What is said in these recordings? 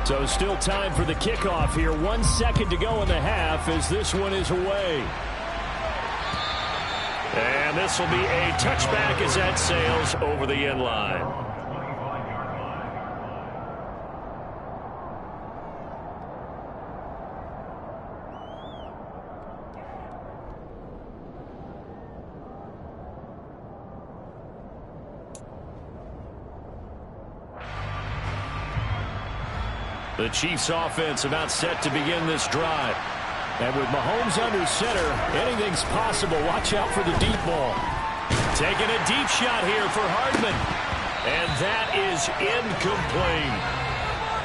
So still time for the kickoff here. 1 second to go in the half as this one is away. And this will be a touchback as that sails over the end line. The Chiefs offense about set to begin this drive. And with Mahomes under center, anything's possible. Watch out for the deep ball. Taking a deep shot here for Hardman. And that is incomplete.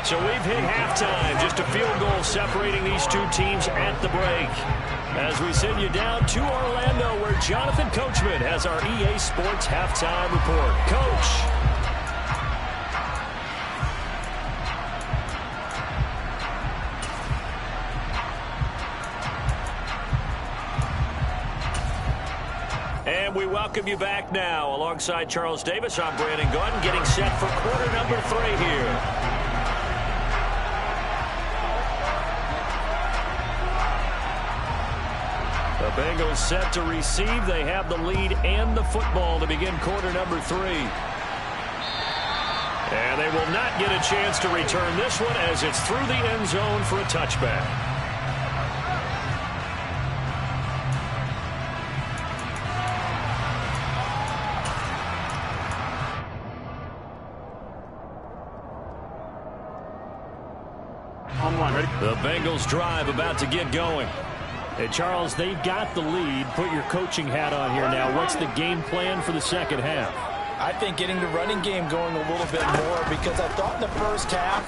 So we've hit halftime. Just a field goal separating these two teams at the break. As we send you down to Orlando, where Jonathan Coachman has our EA Sports halftime report. Coach. And we welcome you back now. Alongside Charles Davis, I'm Brandon Gunn, getting set for quarter number 3 here. The Bengals set to receive. They have the lead and the football to begin quarter number 3. And they will not get a chance to return this one as it's through the end zone for a touchback. The Bengals drive about to get going. Hey, Charles, they got the lead. Put your coaching hat on here now. What's the game plan for the second half? I think getting the running game going a little bit more, because I thought in the first half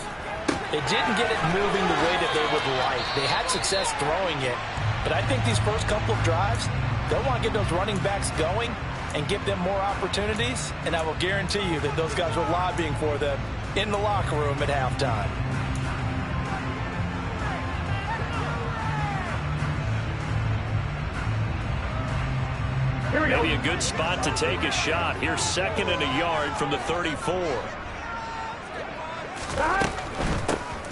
it didn't get it moving the way that they would like. They had success throwing it, but I think these first couple of drives, they'll want to get those running backs going and give them more opportunities, and I will guarantee you that those guys were lobbying for them in the locker room at halftime. Maybe a good spot to take a shot. Here's 2nd and a yard from the 34.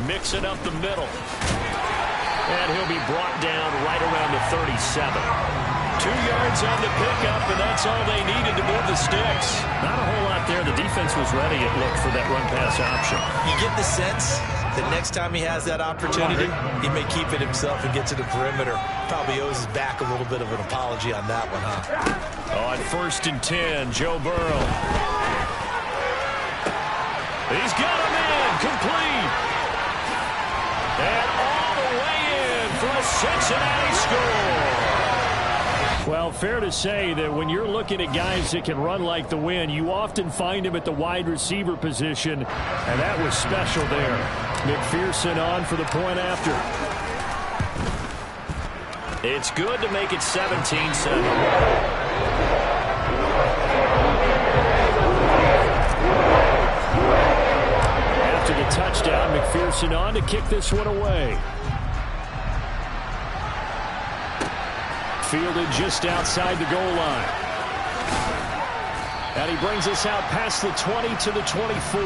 Mixing up the middle. And he'll be brought down right around the 37. 2 yards on the pickup, and that's all they needed to move the sticks. Not a whole lot there. The defense was ready, it looked, for that run-pass option. You get the sense that next time he has that opportunity, he may keep it himself and get to the perimeter. Probably owes his back a little bit of an apology on that one, huh? On 1st and 10, Joe Burrow. He's got a man complete. And all the way in for a Cincinnati score. Well, fair to say that when you're looking at guys that can run like the wind, you often find him at the wide receiver position, and that was special there. McPherson on for the point after. It's good to make it 17-7. After the touchdown, McPherson on to kick this one away. Fielded just outside the goal line. And he brings us out past the 20 to the 24.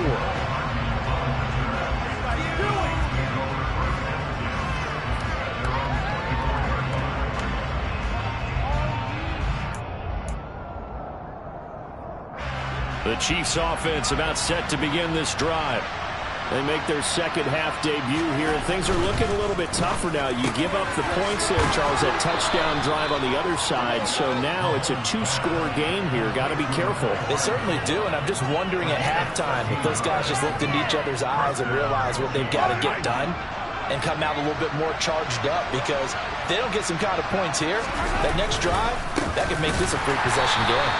The Chiefs offense about set to begin this drive. They make their second half debut here, and things are looking a little bit tougher now. You give up the points there, Charles, that touchdown drive on the other side. So now it's a 2-score game here. Got to be careful. They certainly do, and I'm just wondering at halftime if those guys just looked into each other's eyes and realized what they've got to get done and come out a little bit more charged up, because if they don't get some kind of points here, that next drive, that could make this a free possession game.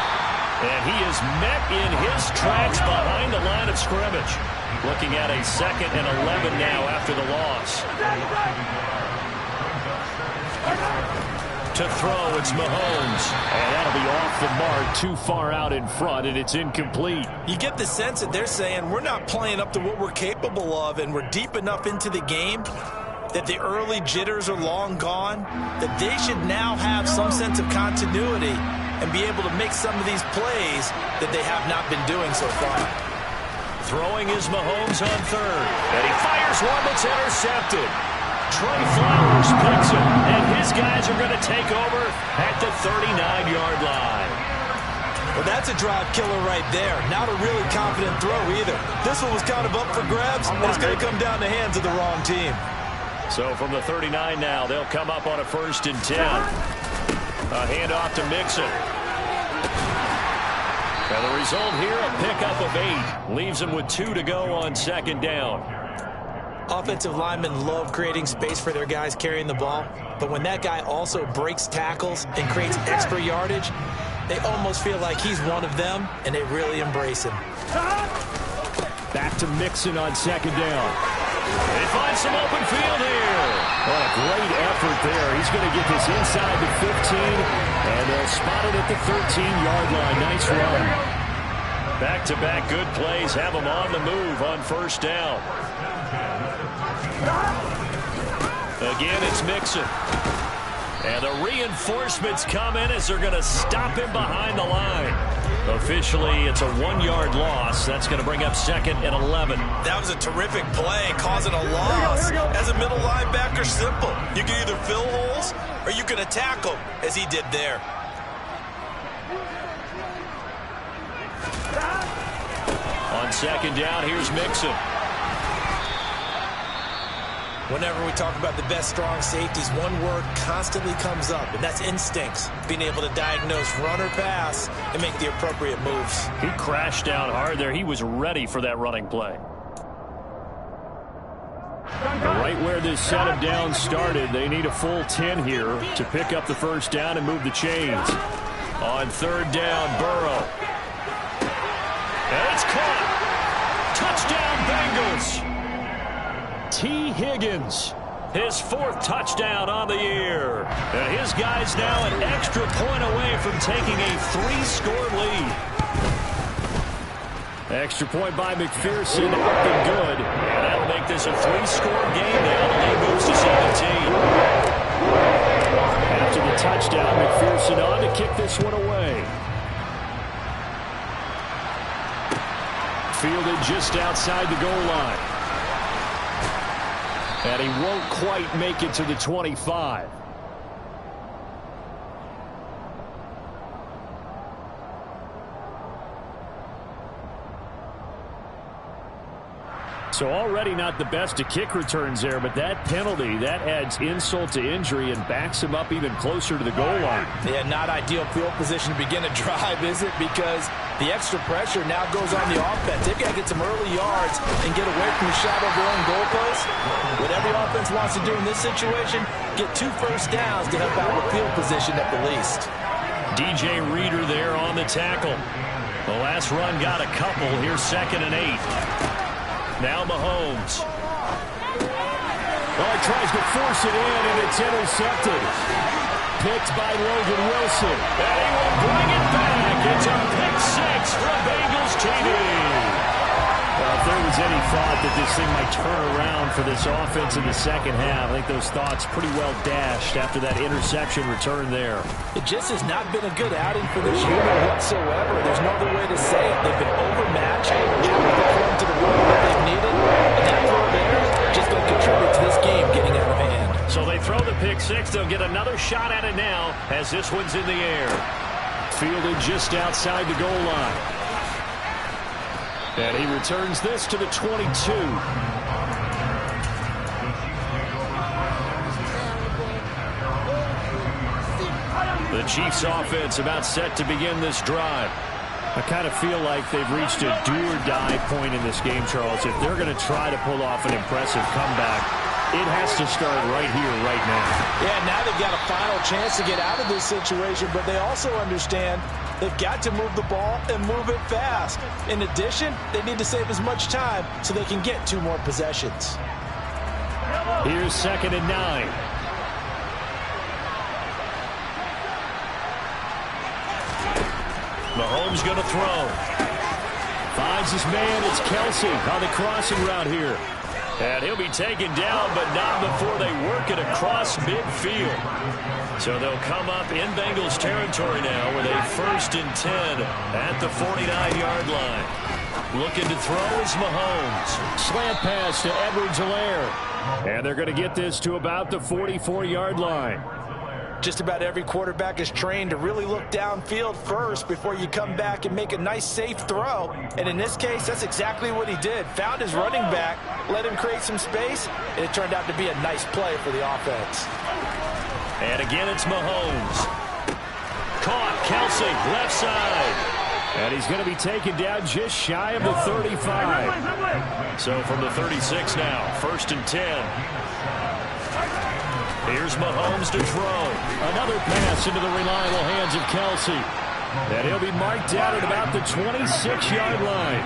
And he is met in his tracks behind the line of scrimmage. Looking at a 2nd and 11 now after the loss. To throw, it's Mahomes. And that'll be off the mark, too far out in front, and it's incomplete. You get the sense that they're saying we're not playing up to what we're capable of, and we're deep enough into the game that the early jitters are long gone, that they should now have some sense of continuity and be able to make some of these plays that they have not been doing so far. Throwing is Mahomes on third. And he fires one that's intercepted. Trey Flowers picks him, and his guys are going to take over at the 39-yard line. Well, that's a drive killer right there. Not a really confident throw either. This one was kind of up for grabs, and it's going to come down the hands of the wrong team. So from the 39 now, they'll come up on a 1st and 10. A handoff to Mixon. And the result here, a pickup of 8. Leaves them with 2 to go on 2nd down. Offensive linemen love creating space for their guys carrying the ball, but when that guy also breaks tackles and creates extra yardage, they almost feel like he's one of them, and they really embrace him. Back to Mixon on 2nd down. They find some open field here. What a great effort there. He's going to get this inside the 15, and they'll spot it at the 13-yard line. Nice run. Back-to-back good plays have them on the move on 1st down. Again, it's Mixon. And the reinforcements come in as they're going to stop him behind the line. Officially, it's a 1-yard loss. That's going to bring up 2nd and 11. That was a terrific play, causing a loss. As a middle linebacker, simple. You can either fill holes or you can attack them, as he did there. On 2nd down, here's Mixon. Whenever we talk about the best strong safeties, one word constantly comes up, and that's instincts. Being able to diagnose run or pass and make the appropriate moves. He crashed down hard there. He was ready for that running play. Right where this set of downs started, they need a full 10 here to pick up the 1st down and move the chains. On 3rd down, Burrow. And it's caught. Touchdown, Bengals. T. Higgins, his 4th touchdown on the year. And his guys now an extra point away from taking a 3-score lead. Extra point by McPherson, up and good. And that'll make this a 3-score game now. The lead moves to 17. After the touchdown, McPherson on to kick this one away. Fielded just outside the goal line. And he won't quite make it to the 25. So already not the best of kick returns there, but that penalty, that adds insult to injury and backs him up even closer to the goal line. Yeah, not ideal field position to begin a drive, is it? Because the extra pressure now goes on the offense. They've got to get some early yards and get away from the shadow of their own goalpost. What every offense wants to do in this situation, get 2 first downs to help out with field position at the least. DJ Reader there on the tackle. The last run got a couple. Here's 2nd and 8. Now Mahomes. Oh, he tries to force it in, and it's intercepted. Picked by Logan Wilson. And he will bring it back. It's a pick 6 from Bengals TV. Well, if there was any thought that this thing might turn around for this offense in the 2nd half, I think those thoughts pretty well dashed after that interception return there. It just has not been a good outing for this unit whatsoever. There's no other way to say it. They've been overmatched, haven't performed to the level that they've needed, and that throw there is just going to contribute to this game getting out of hand. So they throw the pick 6. They'll get another shot at it now as this one's in the air. Fielded just outside the goal line. And he returns this to the 22. The Chiefs offense about set to begin this drive. I kind of feel like they've reached a do-or-die point in this game, Charles. If they're going to try to pull off an impressive comeback, it has to start right here, right now. Yeah, now they've got a final chance to get out of this situation, but they also understand they've got to move the ball and move it fast. In addition, they need to save as much time so they can get 2 more possessions. Here's 2nd and 9. Mahomes going to throw. Finds his man. It's Kelsey on the crossing route here. And he'll be taken down, but not before they work it across midfield. So they'll come up in Bengals territory now with a 1st and 10 at the 49-yard line. Looking to throw is Mahomes. Slant pass to Edwards-Helaire. And they're going to get this to about the 44-yard line. Just about every quarterback is trained to really look downfield first before you come back and make a nice, safe throw. And in this case, that's exactly what he did. Found his running back, let him create some space, and it turned out to be a nice play for the offense. And again, it's Mahomes. Caught, Kelsey, left side. And he's going to be taken down just shy of the 35. So from the 36 now, 1st and 10. Here's Mahomes to throw. Another pass into the reliable hands of Kelsey. And he'll be marked down at about the 26-yard line.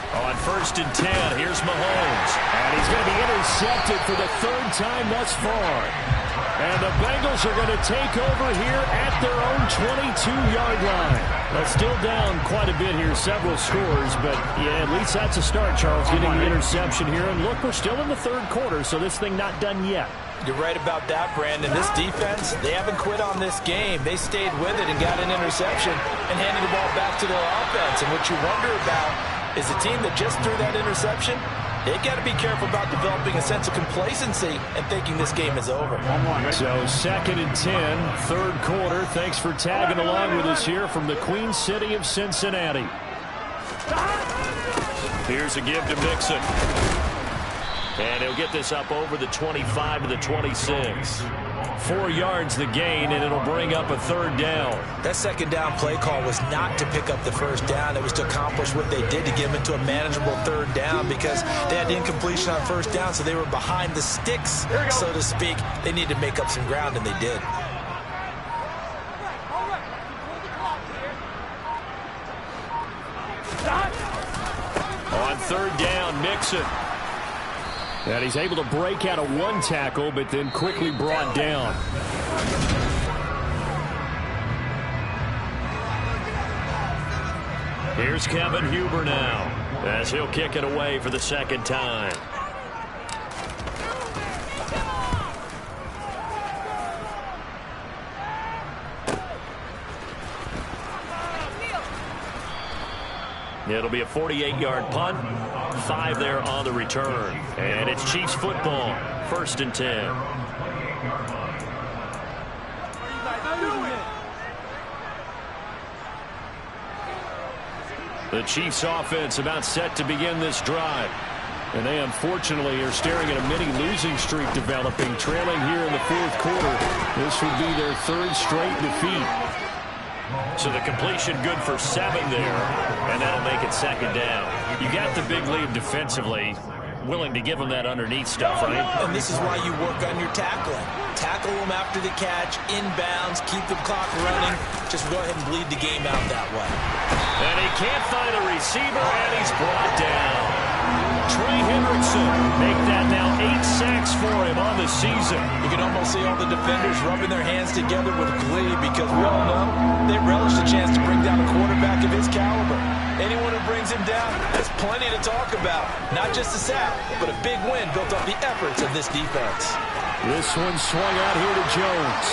On 1st and 10, here's Mahomes. And he's going to be intercepted for the 3rd time thus far. And the Bengals are going to take over here at their own 22-yard line. That's still down quite a bit here, several scores, but yeah, at least that's a start, Charles, getting the interception here. And look, we're still in the 3rd quarter, so this thing not done yet. You're right about that, Brandon. This defense, they haven't quit on this game. They stayed with it and got an interception and handed the ball back to their offense. And what you wonder about is the team that just threw that interception, they got to be careful about developing a sense of complacency and thinking this game is over. So 2nd and 10, 3rd quarter. Thanks for tagging along with us here from the Queen City of Cincinnati. Here's a give to Mixon. And he'll get this up over the 25 to the 26. 4 yards the gain, and it'll bring up a 3rd down. That 2nd down play call was not to pick up the 1st down. It was to accomplish what they did to get them into a manageable 3rd down because they had incompletion on 1st down, so they were behind the sticks, so to speak. They needed to make up some ground, and they did. On 3rd down, Mixon. And he's able to break out of 1 tackle, but then quickly brought down. Here's Kevin Huber now, as he'll kick it away for the 2nd time. It'll be a 48-yard punt. 5 there on the return. And it's Chiefs football. 1st and 10. The Chiefs offense about set to begin this drive. And they unfortunately are staring at a mini losing streak developing, trailing here in the 4th quarter. This would be their 3rd straight defeat. So the completion good for 7 there, and that'll make it 2nd down. You got the big lead defensively, willing to give them that underneath stuff, right? And this is why you work on your tackling. Tackle them after the catch, inbounds, keep the clock running. Just go ahead and bleed the game out that way. And he can't find a receiver, and he's brought down. Trey Hendrickson make that now 8 sacks for him on the season. You can almost see all the defenders rubbing their hands together with glee because we all know they relish the chance to bring down a quarterback of his caliber. Anyone who brings him down has plenty to talk about. Not just a sack, but a big win built off the efforts of this defense. This one swung out here to Jones.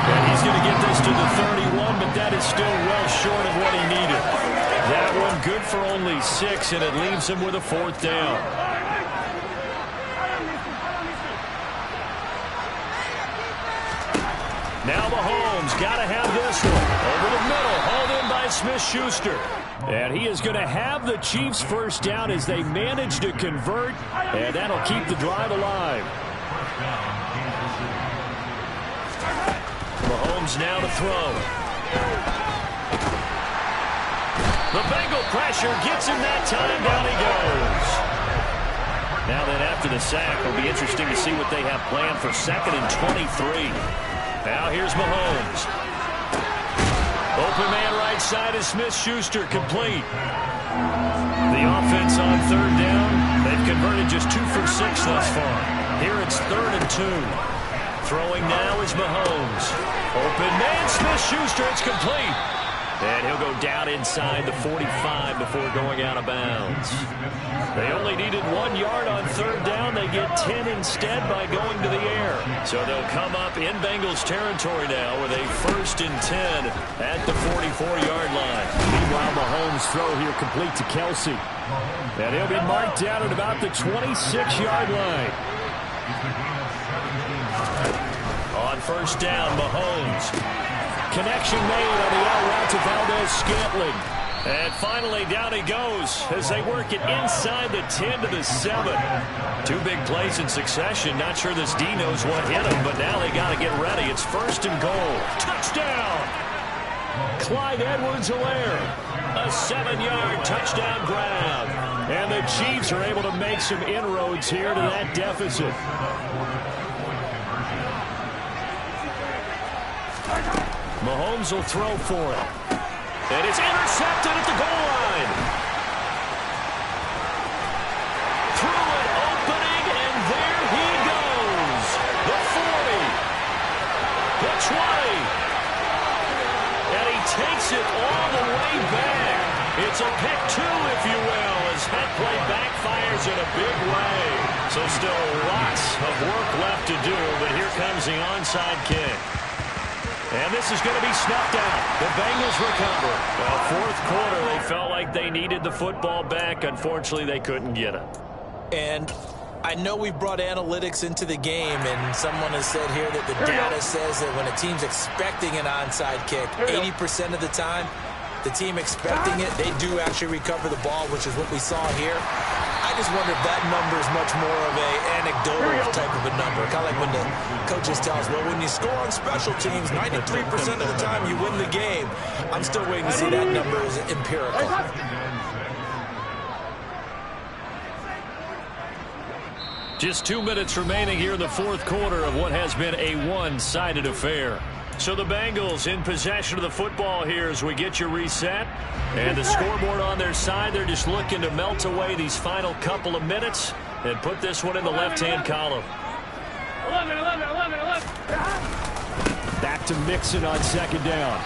And he's going to get this to the 31, but that is still well short of what he needed. That one good for only 6, and it leaves him with a 4th down. Now Mahomes got to have this one. Over the middle, hauled in by Smith-Schuster. And he is going to have the Chiefs' 1st down as they manage to convert, and that'll keep the drive alive. Mahomes now to throw. The Bengal pressure gets him that time. Down he goes. Now then, after the sack, it'll be interesting to see what they have planned for 2nd and 23. Now here's Mahomes. Open man right side is Smith-Schuster, complete. The offense on 3rd down, they've converted just 2 for 6 thus far. Here it's 3rd and 2. Throwing now is Mahomes. Open man, Smith-Schuster, it's complete. And he'll go down inside the 45 before going out of bounds. They only needed 1 yard on 3rd down. They get 10 10 instead by going to the air. So they'll come up in Bengals territory now with a 1st and 10 at the 44-yard line. Meanwhile, Mahomes' throw here complete to Kelsey. And he'll be marked down at about the 26-yard line. On 1st down, Mahomes. Connection made on the out route to Valdez-Scantling. And finally, down he goes as they work it inside the 10 to the 7. 2 big plays in succession. Not sure this D knows what hit him, but now they got to get ready. It's 1st and goal. Touchdown! Clyde Edwards-Helaire. A 7-yard touchdown grab. And the Chiefs are able to make some inroads here to that deficit. Mahomes will throw for it. And it's intercepted at the goal line. Through an opening, and there he goes. The 40. The 20. And he takes it all the way back. It's a pick 2, if you will, as that play backfires in a big way. So still lots of work left to do, but here comes the onside kick. And this is going to be snuffed out. The Bengals recover. Well, 4th quarter, they felt like they needed the football back. Unfortunately, they couldn't get it. And I know we brought analytics into the game, and someone has said here that the data says that when a team's expecting an onside kick, 80% of the time, the team expecting it, they do actually recover the ball, which is what we saw here. I just wonder if that number is much more of an anecdotal type of a number. Kind of like when the coaches tell us, well, when you score on special teams, 93% of the time you win the game. I'm still waiting to see that number as empirical. Just 2 minutes remaining here in the 4th quarter of what has been a one-sided affair. So the Bengals in possession of the football here as we get you reset. And the scoreboard on their side, they're just looking to melt away these final couple of minutes and put this one in the left-hand column. 11. Back to Mixon on 2nd down.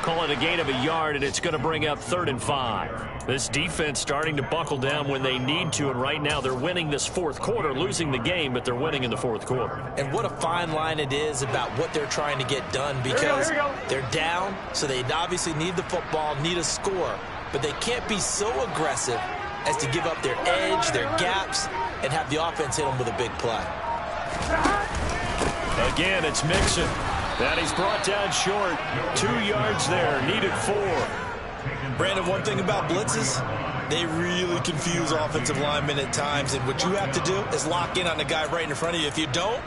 Call it a gain of a yard, and it's going to bring up 3rd and 5. This defense starting to buckle down when they need to, and right now they're winning this 4th quarter, losing the game, but they're winning in the 4th quarter. And what a fine line it is about what they're trying to get done, because they're down, so they obviously need the football, need a score, but they can't be so aggressive as to give up their edge, their gaps, and have the offense hit them with a big play. Again, it's Mixon. That he's brought down short. 2 yards there, needed 4. Brandon, one thing about blitzes, they really confuse offensive linemen at times, and what you have to do is lock in on the guy right in front of you. If you don't,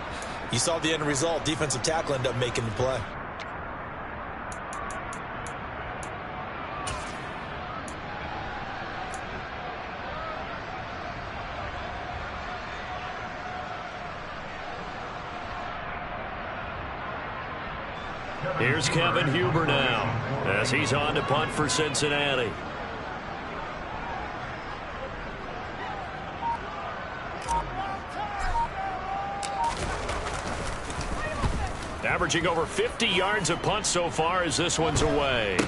you saw the end result. Defensive tackle ended up making the play. Here's Kevin Huber now as he's on to punt for Cincinnati. Averaging over 50 yards a punt so far as this one's away. They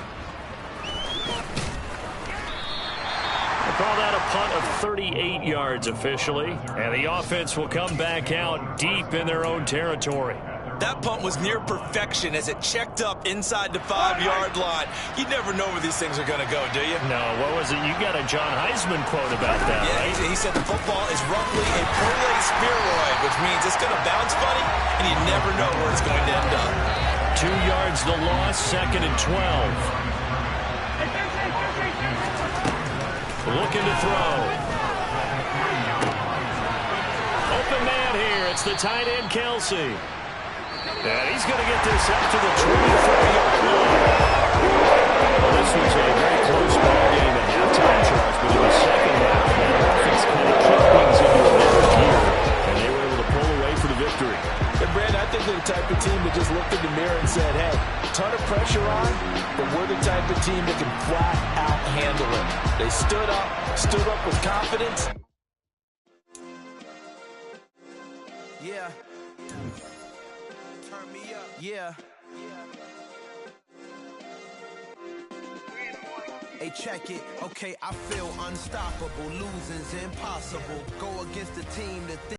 call that a punt of 38 yards officially, and the offense will come back out deep in their own territory. That punt was near perfection as it checked up inside the 5-yard line. You never know where these things are going to go, do you? No, what was it? You got a John Heisman quote about that, yeah, right? He said the football is roughly a prolate spheroid, which means it's going to bounce funny, and you never know where it's going to end up. 2 yards the loss, 2nd and 12. Looking to throw. Open man here. It's the tight end, Kelsey. And he's going to get this up to the 24-yard line. Well, this was a very close ball game at halftime, Charles, but in the second half, that offense kind of kicked things into another gear, and they were able to pull away for the victory. And, Brad, I think they're the type of team that just looked in the mirror and said, hey, ton of pressure on, but we're the type of team that can flat out handle it. They stood up with confidence. Yeah. Turn me up. Yeah. Hey, check it. Okay, I feel unstoppable. Losing's impossible. Go against the team that